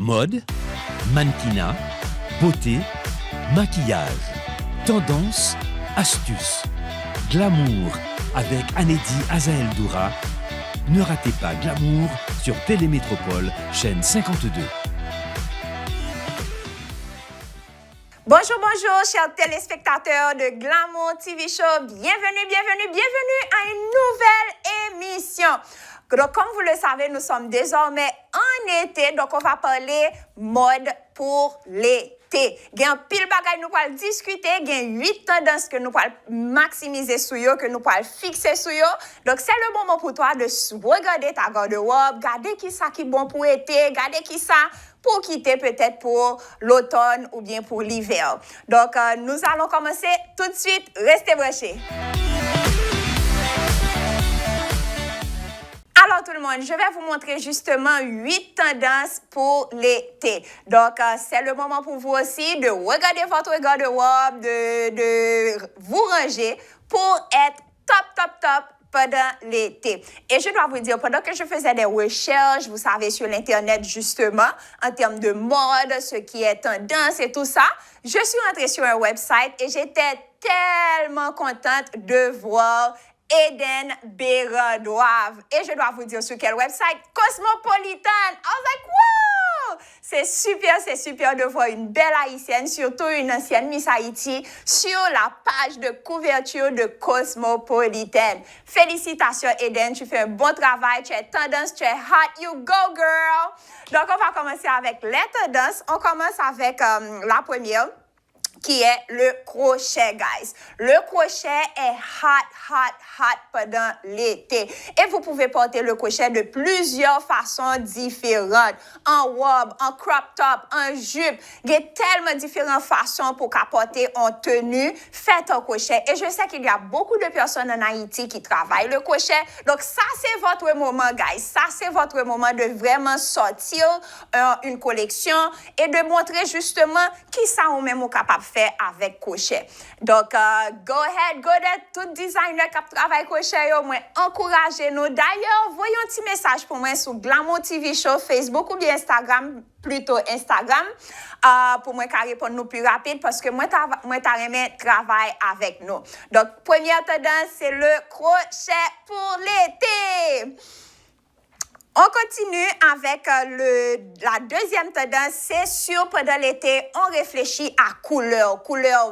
Mode, mannequinat, beauté, maquillage, tendance, astuces, glamour avec Anedi Azael Doura. Ne ratez pas Glamour sur Télémétropole, chaîne 52. Bonjour, bonjour, chers téléspectateurs de Glamour TV Show. Bienvenue à une nouvelle émission. Donc, comme vous le savez, nous sommes désormais en été, donc on va parler mode pour l'été. Il y a un pile bagay nous allons discuter, il y a 8 tendances que nous allons maximiser sur eux, que nous allons fixer sur eux. Donc, c'est le moment pour toi de regarder ta garde-robe, regarder qui ça qui est bon pour l'été, regarder qui ça pour quitter peut-être pour l'automne ou bien pour l'hiver. Donc, nous allons commencer tout de suite. Restez branchés. Alors tout le monde, je vais vous montrer justement 8 tendances pour l'été. Donc, c'est le moment pour vous aussi de regarder votre garde-robe, de vous ranger pour être top pendant l'été. Et je dois vous dire, pendant que je faisais des recherches, vous savez, sur l'Internet justement, en termes de mode, ce qui est tendance et tout ça, je suis entrée sur un website et j'étais tellement contente de voir Eden Béradoave. Et je dois vous dire sur quel website? Cosmopolitan. I was like, wow! C'est super de voir une belle haïtienne, surtout une ancienne Miss Haïti, sur la page de couverture de Cosmopolitan. Félicitations, Eden. Tu fais un bon travail. Tu es tendance, tu es hot. You go, girl! Donc, on va commencer avec les tendances. On commence avec la première, qui est le crochet, guys. Le crochet est hot pendant l'été. Et vous pouvez porter le crochet de plusieurs façons différentes. En robe, en crop top, en jupe. Il y a tellement différentes façons pour porter en tenue. Faites un crochet. Et je sais qu'il y a beaucoup de personnes en Haïti qui travaillent le crochet. Donc, ça, c'est votre moment, guys. Ça, c'est votre moment de vraiment sortir une collection et de montrer justement qui ça ou même capable fait avec crochet. Donc, go ahead, tout designer qui travaille crochet, au moins, encouragez-nous. D'ailleurs, voyez un petit message pour moi sur Glamour TV Show, Facebook ou bien Instagram, plutôt Instagram, pour moi, qui répondre nous plus rapide parce que moi, t'arrête travail avec nous. Donc, première tendance, c'est le crochet pour l'été. On continue avec la deuxième tendance, c'est sûr, pendant l'été, on réfléchit à couleurs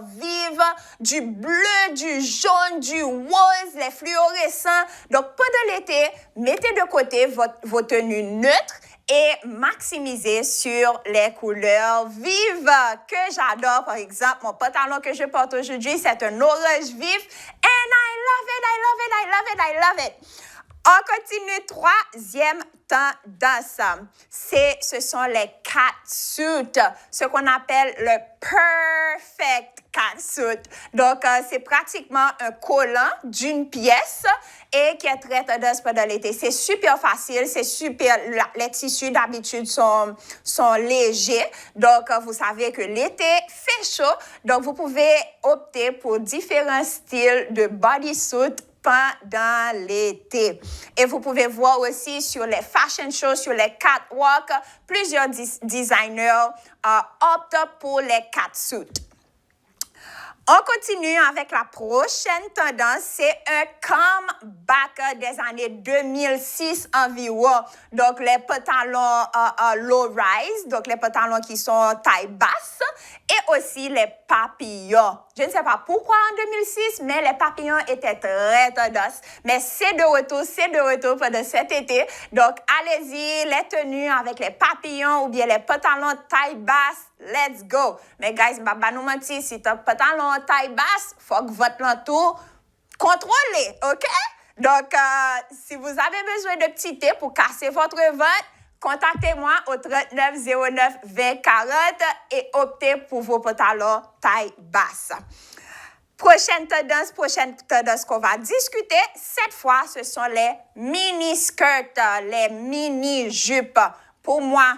vives, du bleu, du jaune, du rose, les fluorescents. Donc, pendant l'été, mettez de côté vos tenues neutres et maximisez sur les couleurs vives que j'adore. Par exemple, mon pantalon que je porte aujourd'hui, c'est un orange vif and I love it. On continue, troisième tendance. Ce sont les catsuits, ce qu'on appelle le perfect catsuit. Donc, c'est pratiquement un collant d'une pièce et qui est très tendance pendant l'été. C'est super facile, c'est super. Les tissus d'habitude sont légers. Donc, vous savez que l'été fait chaud. Donc, vous pouvez opter pour différents styles de bodysuit pendant l'été. Et vous pouvez voir aussi sur les fashion shows, sur les catwalks, plusieurs designers optent pour les catsuits. On continue avec la prochaine tendance, c'est un comeback des années 2006 environ. Donc, les pantalons low-rise, donc les pantalons qui sont taille basse, et aussi les papillons. Je ne sais pas pourquoi en 2006, mais les papillons étaient très tendance. Mais c'est de retour pendant cet été. Donc, allez-y, les tenues avec les papillons ou bien les pantalons taille basse. Let's go. Mais guys, bah nous mentir, si tu as pantalon taille basse, faut que votre l'entour contrôlé, OK? Donc, si vous avez besoin de petits thés pour casser votre ventre, contactez-moi au 39 09 20 40 et optez pour vos pantalons taille basse. Prochaine tendance qu'on va discuter, cette fois, ce sont les mini-skirts, les mini-jupes. Pour moi,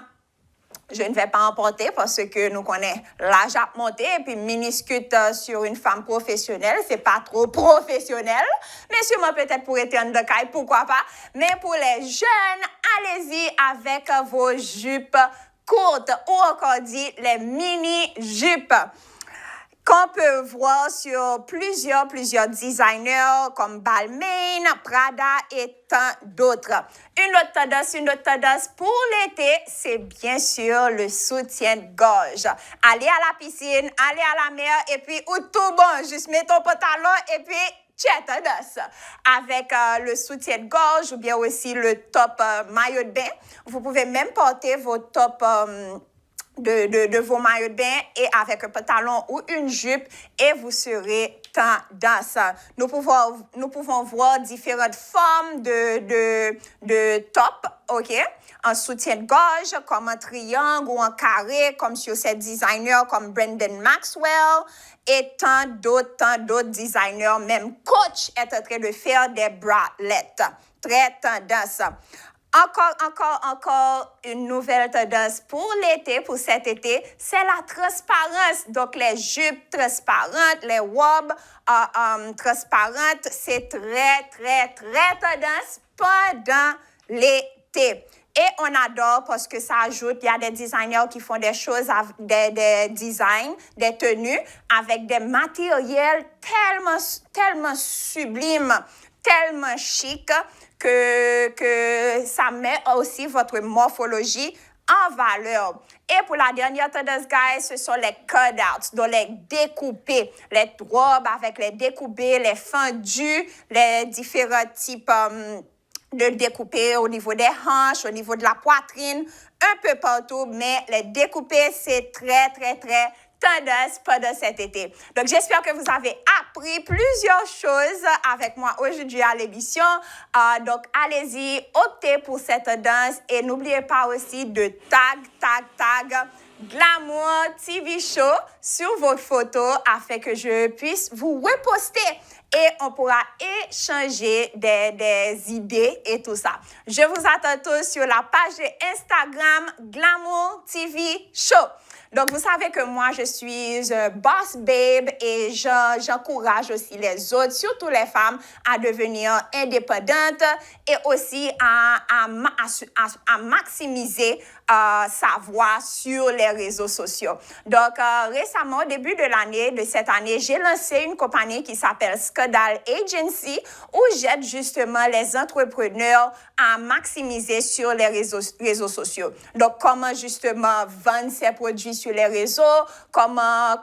je ne vais pas en porter parce que nous connaissons l'âge à monter et puis mini-skirt sur une femme professionnelle, c'est pas trop professionnel, mais sûrement peut-être pour être en pourquoi pas. Mais pour les jeunes, allez-y avec vos jupes courtes ou encore dit les mini-jupes qu'on peut voir sur plusieurs designers comme Balmain, Prada et tant d'autres. Une autre tendance pour l'été, c'est bien sûr le soutien-gorge. Aller à la piscine, aller à la mer et puis ou tout bon, juste mets ton pantalon et puis tendance. Avec le soutien-gorge ou bien aussi le top maillot de bain. Vous pouvez même porter vos top de vos maillots de bain et avec un pantalon ou une jupe et vous serez tendance. Nous pouvons voir différentes formes de top, ok? En soutien-gorge, comme en triangle ou en carré, comme sur ces designers comme Brandon Maxwell et tant d'autres designers. Même Coach est en train de faire des bralettes. Très tendance. Encore une nouvelle tendance pour l'été, pour cet été, c'est la transparence. Donc, les jupes transparentes, les robes transparentes, c'est très tendance pendant l'été. Et on adore parce que ça ajoute, il y a des designers qui font des choses, des designs, des tenues avec des matériels tellement sublimes, tellement chic que ça met aussi votre morphologie en valeur. Et pour la dernière tendance, guys, ce sont les cutouts, donc les découpés, les robes avec les découpés, les fendus, les différents types de découpés au niveau des hanches, au niveau de la poitrine, un peu partout, mais les découpés, c'est très tendance pendant cet été. Donc, j'espère que vous avez appris plusieurs choses avec moi aujourd'hui à l'émission. Donc, allez-y, optez pour cette tendance et n'oubliez pas aussi de tag Glamour TV Show sur votre photo afin que je puisse vous reposter et on pourra échanger des idées et tout ça. Je vous attends tous sur la page de Instagram Glamour TV Show. Donc, vous savez que moi, je suis boss babe et j'encourage aussi les autres, surtout les femmes, à devenir indépendantes et aussi à maximiser sa voix sur les réseaux sociaux. Donc, récemment, au début de cette année, j'ai lancé une compagnie qui s'appelle Skedal Agency où j'aide justement les entrepreneurs à maximiser sur les réseaux sociaux. Donc, comment justement vendre ses produits sur les réseaux, comment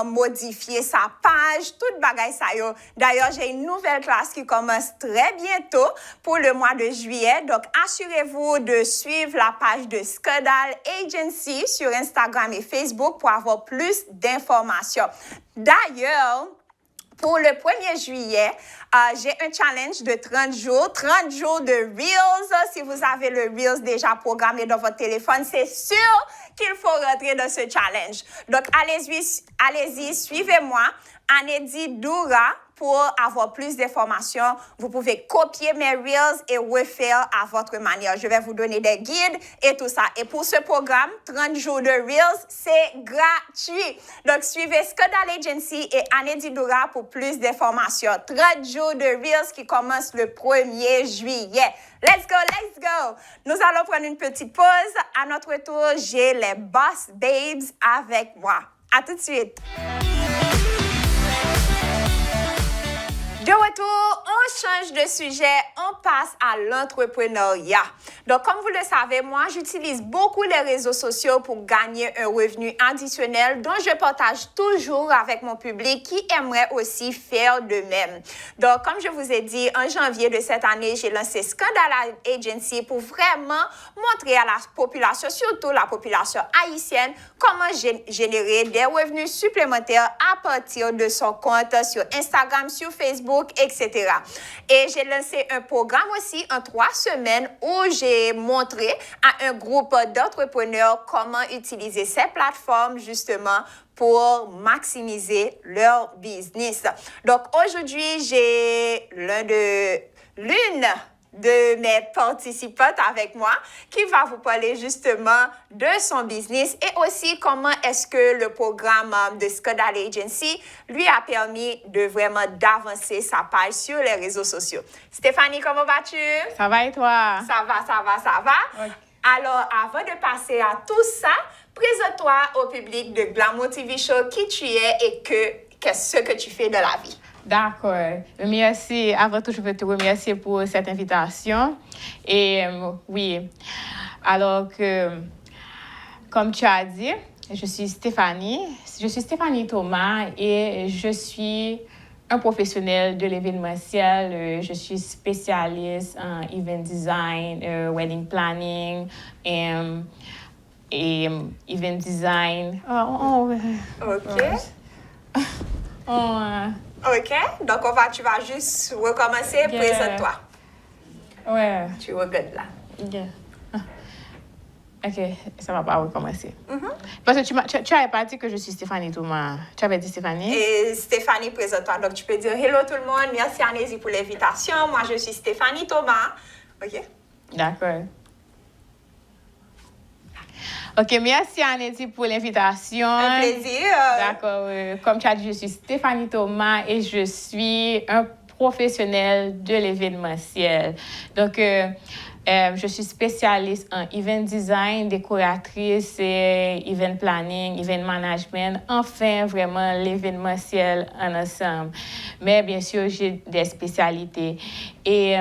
modifier sa page, toute bagaille ça yo. D'ailleurs, j'ai une nouvelle classe qui commence très bientôt pour le mois de juillet. Donc, assurez-vous de suivre la page de Skedal Agency sur Instagram et Facebook pour avoir plus d'informations. D'ailleurs, pour le 1er juillet, j'ai un challenge de 30 jours de Reels. Si vous avez le Reels déjà programmé dans votre téléphone, c'est sûr qu'il faut rentrer dans ce challenge. Donc, allez-y, suivez-moi, Anedi Doura, pour avoir plus d'informations. Vous pouvez copier mes Reels et refaire à votre manière. Je vais vous donner des guides et tout ça. Et pour ce programme, 30 jours de Reels, c'est gratuit. Donc, suivez Skedal Agency et Anedi Doura pour plus d'informations. 30 jours de Reels qui commence le 1er juillet. Let's go! Nous allons prendre une petite pause. À notre tour, j'ai les Boss Babes avec moi. À tout de suite. De retour, on change de sujet, on passe à l'entrepreneuriat. Donc, comme vous le savez, moi, j'utilise beaucoup les réseaux sociaux pour gagner un revenu additionnel dont je partage toujours avec mon public qui aimerait aussi faire de même. Donc, comme je vous ai dit, en janvier de cette année, j'ai lancé Skedal Agency pour vraiment montrer à la population, surtout la population haïtienne, comment générer des revenus supplémentaires à partir de son compte sur Instagram, sur Facebook, etc. Et j'ai lancé un programme aussi en 3 semaines où j'ai montré à un groupe d'entrepreneurs comment utiliser ces plateformes justement pour maximiser leur business. Donc aujourd'hui, j'ai l'une de mes participantes avec moi qui va vous parler justement de son business et aussi comment est-ce que le programme de Skedal Agency lui a permis de vraiment d'avancer sa page sur les réseaux sociaux. Stéphanie, comment vas-tu? Ça va et toi? Ça va. Okay. Alors, avant de passer à tout ça, présente-toi au public de Glamour TV Show qui tu es et qu'est-ce que tu fais de la vie. D'accord. Merci. Avant tout, je veux te remercier pour cette invitation. Et oui, alors que, comme tu as dit, je suis Stéphanie Thomas et je suis un professionnel de l'événementiel. Je suis spécialiste en event design, wedding planning et event design. OK. OK. Donc, tu vas juste recommencer. Yeah. Présente-toi. Ouais. Tu regardes là. Yeah. OK, ça va pas recommencer. Parce que tu avais pas dit que je suis Stéphanie Thomas. Tu avais dit Stéphanie? Et Stéphanie, présente-toi. Donc, tu peux dire hello tout le monde. Merci Anésie pour l'invitation. Moi, je suis Stéphanie Thomas. OK? D'accord. OK, merci Anésie pour l'invitation. Un plaisir. D'accord. Comme tu as dit, je suis Stéphanie Thomas et je suis un professionnel de l'événementiel. Donc, je suis spécialiste en event design, décoratrice, event planning, event management, enfin vraiment l'événementiel en ensemble. Mais bien sûr, j'ai des spécialités. Et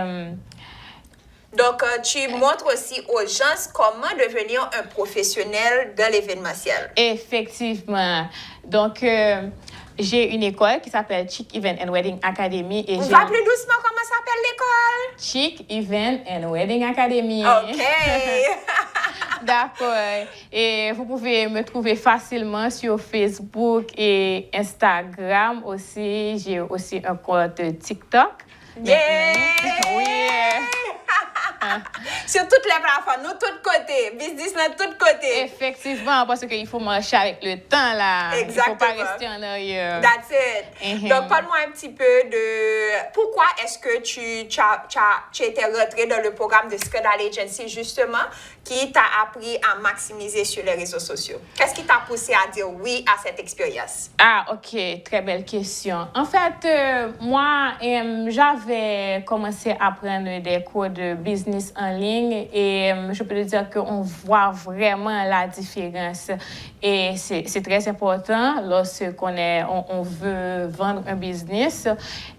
donc, tu montres aussi aux gens comment devenir un professionnel de l'événementiel. Effectivement. Donc, j'ai une école qui s'appelle Chic Event and Wedding Academy. Et On va plus doucement comment s'appelle l'école? Chic Event and Wedding Academy. OK. D'accord. Et vous pouvez me trouver facilement sur Facebook et Instagram aussi. J'ai aussi un compte TikTok. Yeah! Oui. Sur toutes les plateformes, nous, tous côtés. Business, de tous côtés. Effectivement, parce qu'il faut marcher avec le temps, là. Exactement. Il ne faut pas rester en arrière. That's it. Donc, parle-moi un petit peu de pourquoi est-ce que tu as été rentré dans le programme de Scandal Agency, justement, qui t'a appris à maximiser sur les réseaux sociaux. Qu'est-ce qui t'a poussé à dire oui à cette expérience? Ah, OK. Très belle question. En fait, moi, j'avais commencé à prendre des cours de business en ligne et je peux te dire qu'on voit vraiment la différence. Et c'est très important lorsqu'on on veut vendre un business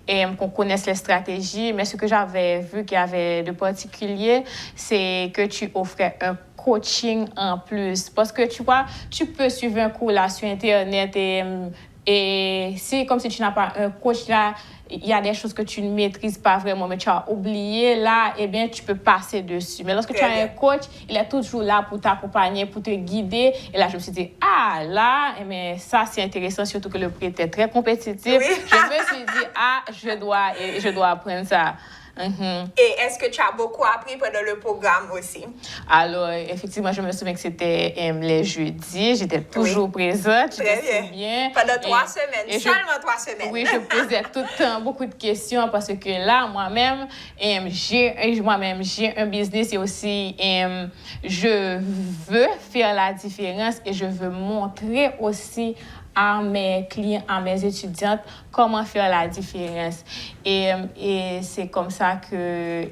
et qu'on connaisse les stratégies. Mais ce que j'avais vu qu'il y avait de particulier, c'est que tu offrais un coaching en plus. Parce que tu vois, tu peux suivre un cours là sur Internet et c'est comme si tu n'as pas un coach là. Il y a des choses que tu ne maîtrises pas vraiment, mais tu as oublié là, eh bien, tu peux passer dessus. Mais lorsque tu as un coach, il est toujours là pour t'accompagner, pour te guider. Et là, je me suis dit, ah, là, eh bien, ça, c'est intéressant, surtout que le prix était très compétitif. Oui. Je me suis dit, ah, je dois apprendre ça. Et est-ce que tu as beaucoup appris pendant le programme aussi? Alors, effectivement, je me souviens que c'était les jeudis. J'étais toujours présente. Très bien. Pendant 3 semaines, seulement 3 semaines. Oui, je posais tout le temps beaucoup de questions parce que là, moi-même, j'ai un business et aussi, je veux faire la différence et je veux montrer aussi à mes clients, à mes étudiantes, comment faire la différence. Et c'est comme ça que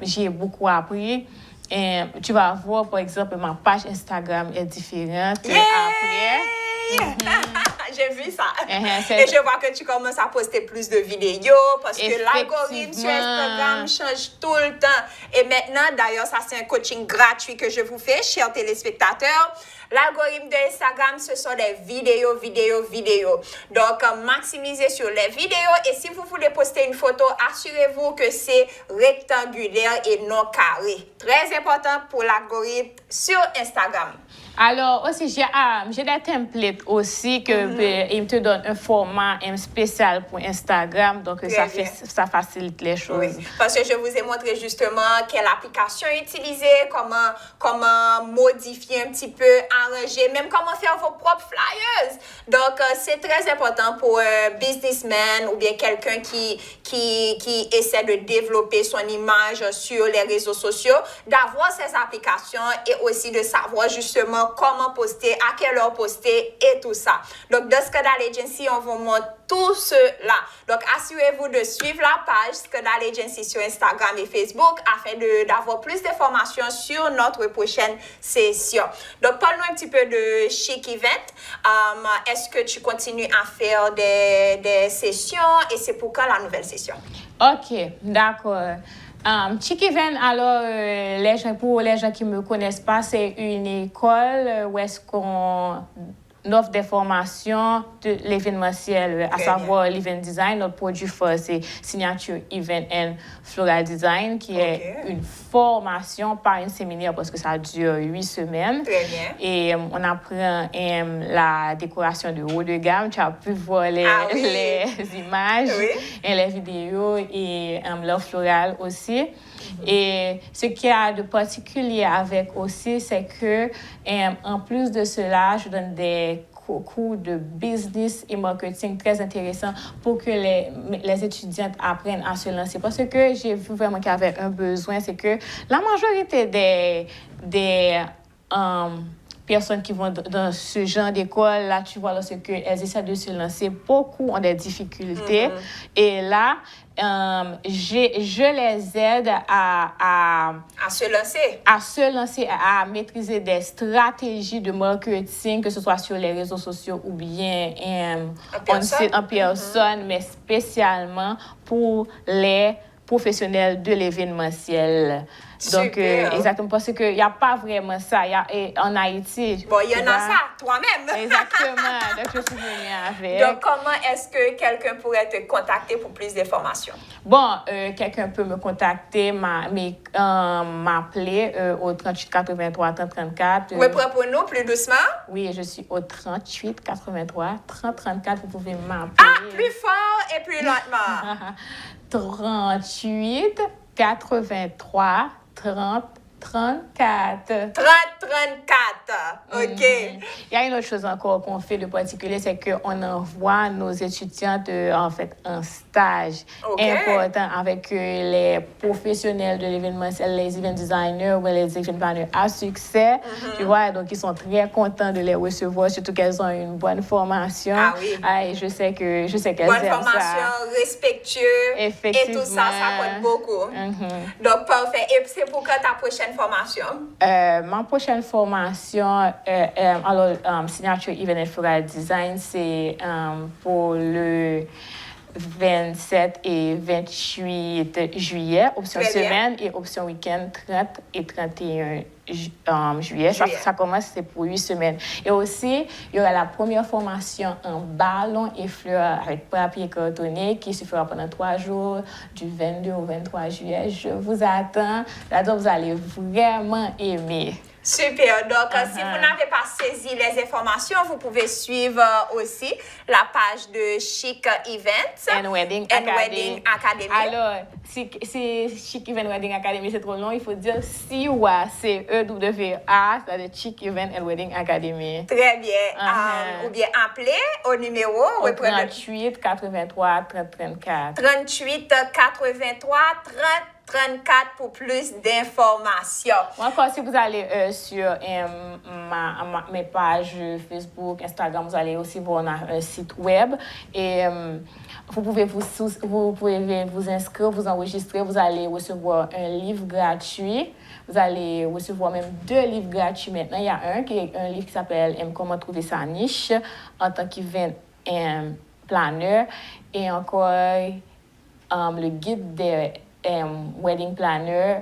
j'ai beaucoup appris. Tu vas voir, par exemple, ma page Instagram est différente après. J'ai vu ça. Et je vois que tu commences à poster plus de vidéos parce que l'algorithme sur Instagram change tout le temps. Et maintenant, d'ailleurs, ça c'est un coaching gratuit que je vous fais, chers téléspectateurs. L'algorithme d'Instagram, ce sont des vidéos. Donc, maximisez sur les vidéos. Et si vous voulez poster une photo, assurez-vous que c'est rectangulaire et non carré. Très important pour l'algorithme sur Instagram. Alors, aussi, j'ai des templates aussi que ils te donnent un format spécial pour Instagram. Donc, ça facilite les choses. Oui, parce que je vous ai montré justement quelle application utiliser, comment modifier un petit peu, arranger, même comment faire vos propres flyers. Donc, c'est très important pour un businessman ou bien quelqu'un qui essaie de développer son image sur les réseaux sociaux, d'avoir ces applications et aussi de savoir justement comment poster, à quelle heure poster et tout ça. Donc, dans Scandal Agency, on vous montre tout cela. Donc, assurez-vous de suivre la page Scandal Agency sur Instagram et Facebook afin d'avoir plus d'informations sur notre prochaine session. Donc, parle-nous un petit peu de Chic Event. Est-ce que tu continues à faire des sessions et c'est pour quand la nouvelle session? OK, d'accord. Chic Event, alors, pour les gens qui ne me connaissent pas, c'est une école où est-ce qu'on offre des formations de l'événementiel, à savoir l'event design. Notre produit phare, c'est Signature Event and Floral Design, qui est une formation, pas un séminaire, parce que ça dure 8 semaines. Très bien. Et on apprend la décoration de haut de gamme. Tu as pu voir les images et les vidéos et l'art floral aussi. Et ce qu'il y a de particulier avec aussi, c'est que, en plus de cela, je donne des cours de business et marketing très intéressants pour que les étudiantes apprennent à se lancer. Parce que j'ai vu vraiment qu'il y avait un besoin, c'est que la majorité des personnes qui vont dans ce genre d'école, là, tu vois, lorsqu'elles essaient de se lancer, beaucoup ont des difficultés. Et là, je les aide à se lancer. À se lancer, à maîtriser des stratégies de marketing, que ce soit sur les réseaux sociaux ou bien en personne, mais spécialement pour les professionnels de l'événementiel. Donc, exactement, parce qu'il n'y a pas vraiment ça. En Haïti. Bon, il y en a ça, toi-même. Exactement. Donc, je suis venue avec. Donc, comment est-ce que quelqu'un pourrait te contacter pour plus d'informations? Bon, quelqu'un peut me contacter, m'appeler au 38 83 30 34. Vous pouvez pour nous plus doucement? Oui, je suis au 38 83 30 34. Vous pouvez m'appeler. Ah, plus fort et plus lentement. 38 83 30 34. 30 34. OK. Il y a une autre chose encore qu'on fait de particulier, c'est qu'on envoie nos étudiantes en stage important avec les professionnels de l'événementiel, les event designers ou les event planners à succès. Tu vois, donc ils sont très contents de les recevoir, surtout qu'elles ont une bonne formation. Ah oui. Et je sais qu'elles bonne aiment formation, ça. Effectivement. Effectivement. Et tout ça, ça compte beaucoup. Donc, parfait. Et c'est pour quand ta prochaine formation? Ma prochaine formation, Signature Event and Floral Design, c'est pour le 27 et 28 juillet, option semaine et option week-end 30 et 31 juillet. Ça commence, c'est pour 8 semaines. Et aussi, il y aura la première formation en ballon et fleurs avec papier cartonné qui se fera pendant 3 jours, du 22 au 23 juillet. Je vous attends. Là-dedans, vous allez vraiment aimer. Super. Donc, si vous n'avez pas saisi les informations, vous pouvez suivre aussi la page de Chic Events and Wedding Academy. Alors, si Chic Event Wedding Academy, c'est trop long, il faut dire CEWA, C-E-W-A, c'est-à-dire Chic Event and Wedding Academy. Très bien. Ou bien appeler au numéro 38 83 30 34. 38 83 30 34 pour plus d'informations. Encore, si vous allez sur mes pages Facebook, Instagram, vous allez aussi voir un site web et vous pouvez vous inscrire, vous enregistrer, vous allez recevoir un livre gratuit. Vous allez recevoir même 2 livres gratuits maintenant. Il y a un livre qui s'appelle Comment trouver sa niche en tant qu'event planner et encore le guide des wedding planner,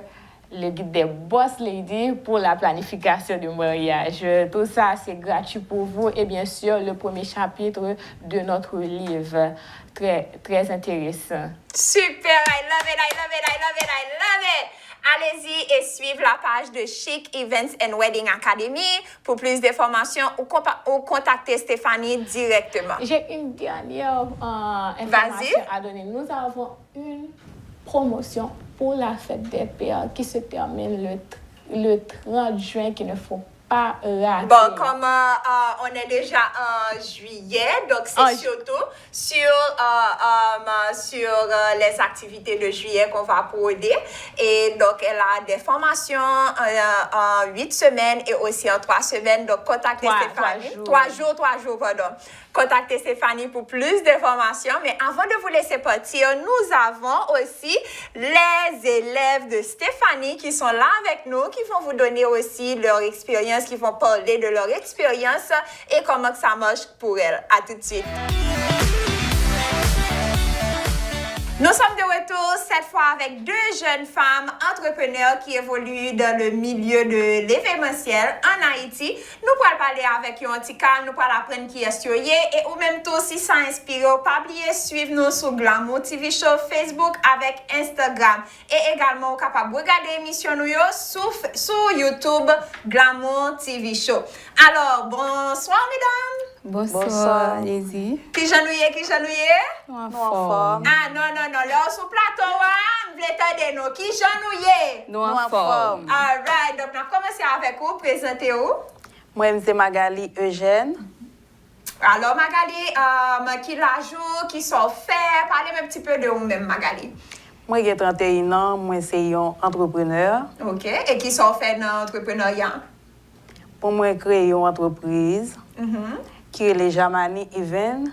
le guide des boss lady pour la planification du mariage. Tout ça, c'est gratuit pour vous. Et bien sûr, le premier chapitre de notre livre. Très, très intéressant. Super! I love it, I love it, I love it, I love it! Allez-y et suivez la page de Chic Events and Wedding Academy pour plus d'informations ou contacter Stéphanie directement. J'ai une dernière information à donner. Nous avons une promotion pour la fête des pères qui se termine le 30 juin qu'il ne faut pas rater. Bon, comme on est déjà en juillet, donc c'est surtout sur les activités de juillet qu'on va broder. Et donc, elle a des formations en 8 semaines et aussi en 3 semaines. Donc, contactez Stéphanie. 3 jours, pardon. Contactez Stéphanie pour plus d'informations. Mais avant de vous laisser partir, nous avons aussi les élèves de Stéphanie qui sont là avec nous, qui vont vous donner aussi leur expérience, qui vont parler de leur expérience et comment ça marche pour elles. À tout de suite. Nous sommes de retour cette fois avec 2 jeunes femmes entrepreneurs qui évoluent dans le milieu de l'événementiel en Haïti. Nous pourrons parler avec eux en petit calme, nous pourrons apprendre qui est sur et au même temps, si ça inspire, pas oublier suivre nous sur Glamour TV Show, Facebook avec Instagram. Et également, capable de regarder l'émission sur YouTube, Glamour TV Show. Alors, bonsoir mesdames. Bonsoir, Lézy. Qui janouye? Nous en forme. Ah, non. Là, sur le plateau, vous voulez t'aider nous. Qui janouye? Nous en forme. All right. Donc, on a commencé avec vous. Présentez-vous. Moi, c'est Magali Eugène. Alors, Magali, qui la joue, qui sont fait? Parlez un petit peu de vous-même, Magali. Moi, j'ai 31 ans. Moi, c'est un entrepreneur. OK. Et qui sont fait dans l'entrepreneuriat? Pour moi, créer une entreprise qui est les Jamani Event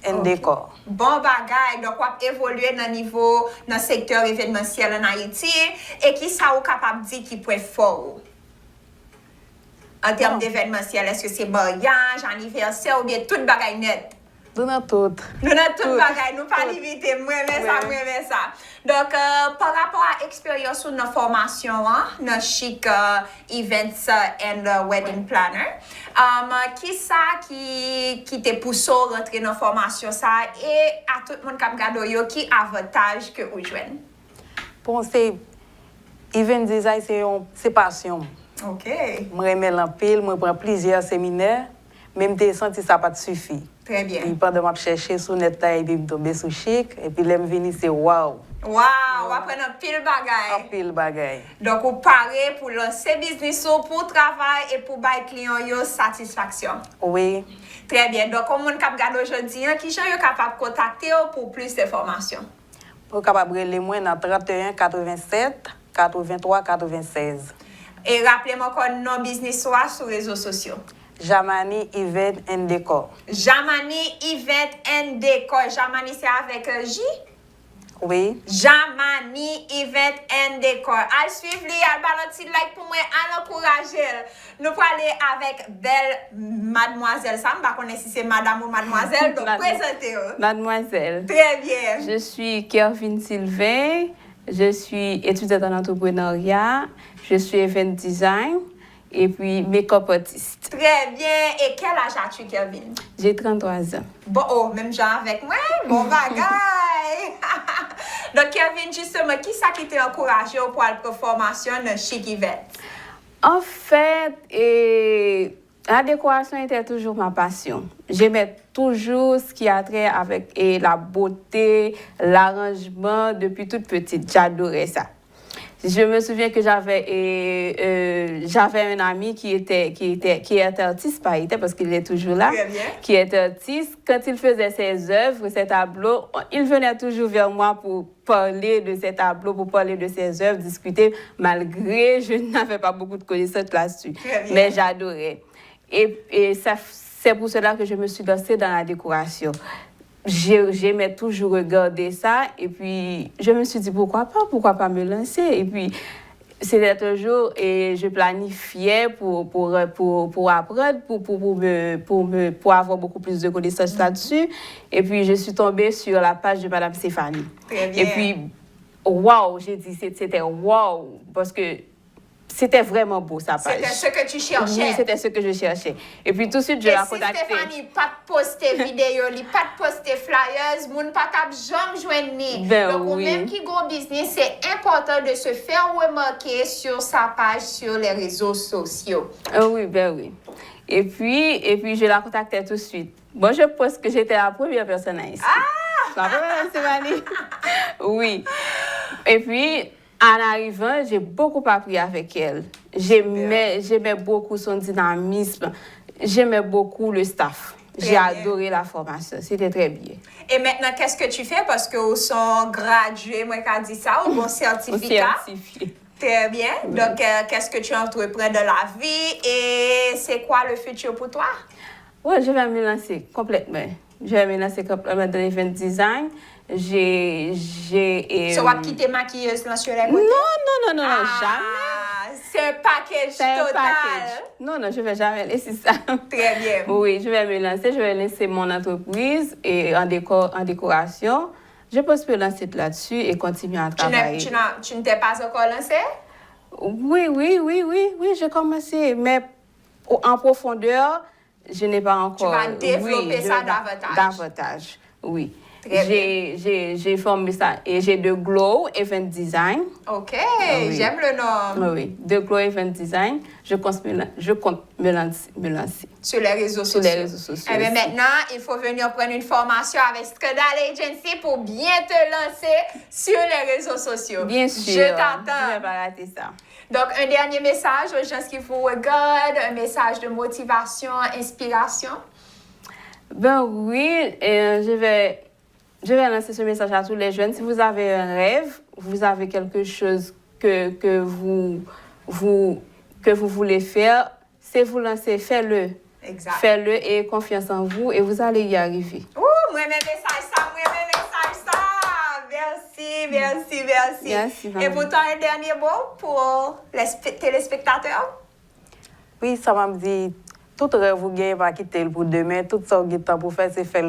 and Decor. Bon bagay, donc on évoluer dans le secteur événementiel en Haïti et qui ça vous capable de dire qui peut fort en termes d'événementiel. Est-ce que c'est mariage, anniversaire ou bien tout bagay net? Nous avons tout. Nous avons tout bagay, nous pas limiter, moi ça. Donc, par rapport à l'expérience sur nos formations, nos chic events and wedding planner, qui ça qui te pousse à rentrer dans la formation ça et à tout le monde qui regarde qui avantage que vous jouez? Pour c'est event design, c'est passion. OK. Je remets l'empile, je prends plusieurs séminaires, même si senti ça pas suffit. Très bien. Et pendant que je cherchais sur net, et puis je tombe sur chic, et puis là, je viens, c'est waouh. Wow, on va prendre un pile bagay. Un pile bagay. Donc, vous parlez pour lancer business, pour travail et pour bailler client satisfaction. Oui. Très bien. Donc, comme on regarde aujourd'hui, qui sont capable de contacter pour plus d'informations? Pour capable de moi dans 31 87 83 96. Et rappelez-moi qu'on nos business soit sur les réseaux sociaux. Jamani Event and Decor. Jamani Event and Decor. Jamani, c'est avec J? Oui. Jamani Event and Decor. Allez suivre, allez balancer like pour moi, allez encourager. Nous allons aller avec belle mademoiselle. Ça, je ne connais pas si c'est madame ou mademoiselle. Donc, présentez-vous. Mademoiselle. Très bien. Je suis Kervin Sylvain. Je suis étudiante en entrepreneuriat. Je suis event design. Et puis, make-up artiste. Très bien. Et quel âge as-tu, Kelvin? J'ai 33 ans. Bon, même genre avec moi? Bon bagaille! Donc, Kelvin, justement, qui ça qui t'a encouragé pour la formation de Chic Event? En fait, la décoration était toujours ma passion. J'aimais toujours ce qui a trait avec la beauté, l'arrangement depuis toute petite. J'adorais ça. Je me souviens que j'avais un ami qui était artiste, pas était parce qu'il est toujours là, qui était artiste. Quand il faisait ses œuvres, ses tableaux, il venait toujours vers moi pour parler de ses tableaux, pour parler de ses œuvres, discuter, malgré je n'avais pas beaucoup de connaissances là-dessus. Mais j'adorais. Et c'est pour cela que je me suis lancée dans la décoration. J'aimais toujours regarder ça et puis je me suis dit pourquoi pas me lancer et puis c'était toujours et je planifiais pour apprendre pour avoir beaucoup plus de connaissances là-dessus et puis je suis tombée sur la page de Madame Stéphanie. Très bien. Et puis waouh, j'ai dit c'était waouh parce que c'était vraiment beau, sa page. C'était ce que tu cherchais. Oui, c'était ce que je cherchais. Et puis tout de suite, je l'ai contacté. Et si Stéphanie pas poster vidéo, pas poster flyers, moun pas jamais joindre. Ben donc, oui. Même qui gros business, c'est important de se faire remarquer sur sa page sur les réseaux sociaux. Oui, ben oui. Et puis je la contactais tout de suite. Bon, je pense que j'étais la première personne à ici. Ah! La première Stéphanie. Oui. Et puis, En arrivant, j'ai beaucoup appris avec elle. J'aimais beaucoup son dynamisme. J'aimais beaucoup le staff. J'ai adoré la formation. C'était très bien. Et maintenant, qu'est-ce que tu fais? Parce que vous sont gradués, moi, quand dit ça, ou bon certificat. Certifié. Très bien. Oui. Donc, qu'est-ce que tu entreprends de la vie et c'est quoi le futur pour toi? Oui, je vais me lancer complètement. Je vais me lancer complètement dans l'event design. Tu vas quitter maquilleuse sur les côtés? Non, jamais. C'est un package total. Non, je ne vais jamais laisser ça. Très bien. Oui, je vais me lancer. Je vais lancer mon entreprise et en décoration. Je pense me lancer là-dessus et continuer à travailler. Tu ne t'es pas encore lancé? Oui, j'ai commencé. Mais en profondeur, je n'ai pas encore. Tu vas développer ça davantage. Oui. J'ai formé ça et j'ai de Glow Event Design. OK, j'aime le nom. Oui, de Glow Event Design. Je compte me lancer. Sur les réseaux sociaux. Et bien maintenant, il faut venir prendre une formation avec Scandal Agency pour bien te lancer sur les réseaux sociaux. Bien sûr. Je t'attends. Je ne vais pas rater ça. Donc, un dernier message aux gens qui vous regardent, un message de motivation, inspiration. Ben oui, je vais lancer ce message à tous les jeunes. Si vous avez un rêve, vous avez quelque chose que vous voulez faire, c'est vous lancer, faites-le. Exact. Faites-le et confiance en vous et vous allez y arriver. Moi-même message ça. Merci. Et pour toi, un dernier mot pour les téléspectateurs? Oui, ça m'a dit, tout rêve vous gagnez pas quitter pour demain, tout ça vous gagnez pour faire, c'est faire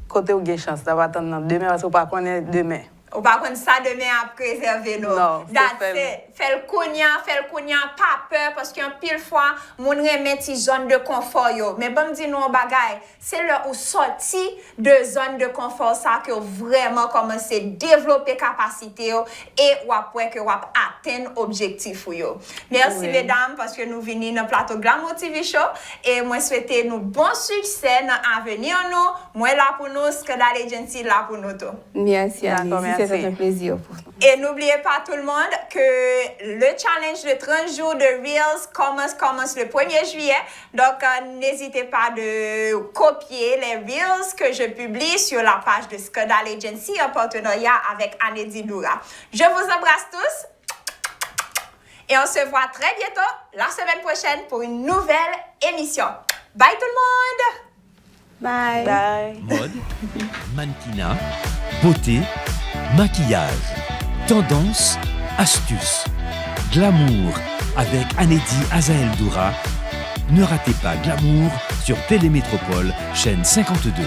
côté où vous avez chance d'avoir attendre demain parce que vous ne connaissez pas demain. Ou par contre, ça demain à préserver nous. Non, fait le cognac, pas peur, parce qu'un pile fois, mon remet une zone de confort. Mais bon, dis nous bagay, c'est là où sorti de zone de confort, ça que vraiment commencer à développer capacité et ou après que vous atteindre l'objectif. Merci, mesdames, parce que nous venons dans le plateau Glamour TV Show et moi souhaiter nous bon succès dans l'avenir. Moi là pour nous, Scandal Agency là pour nous. Merci, c'est un plaisir pour nous. Et n'oubliez pas tout le monde que le challenge de 30 jours de Reels commence le 1er juillet. Donc, n'hésitez pas de copier les Reels que je publie sur la page de Scandal Agency en partenariat avec Anedi Doura. Je vous embrasse tous et on se voit très bientôt la semaine prochaine pour une nouvelle émission. Bye tout le monde! Bye! Bye! Mode, mannequinat, beauté, maquillage, tendance, astuces, glamour avec Anedi Azael Doura. Ne ratez pas Glamour sur Télémétropole, chaîne 52.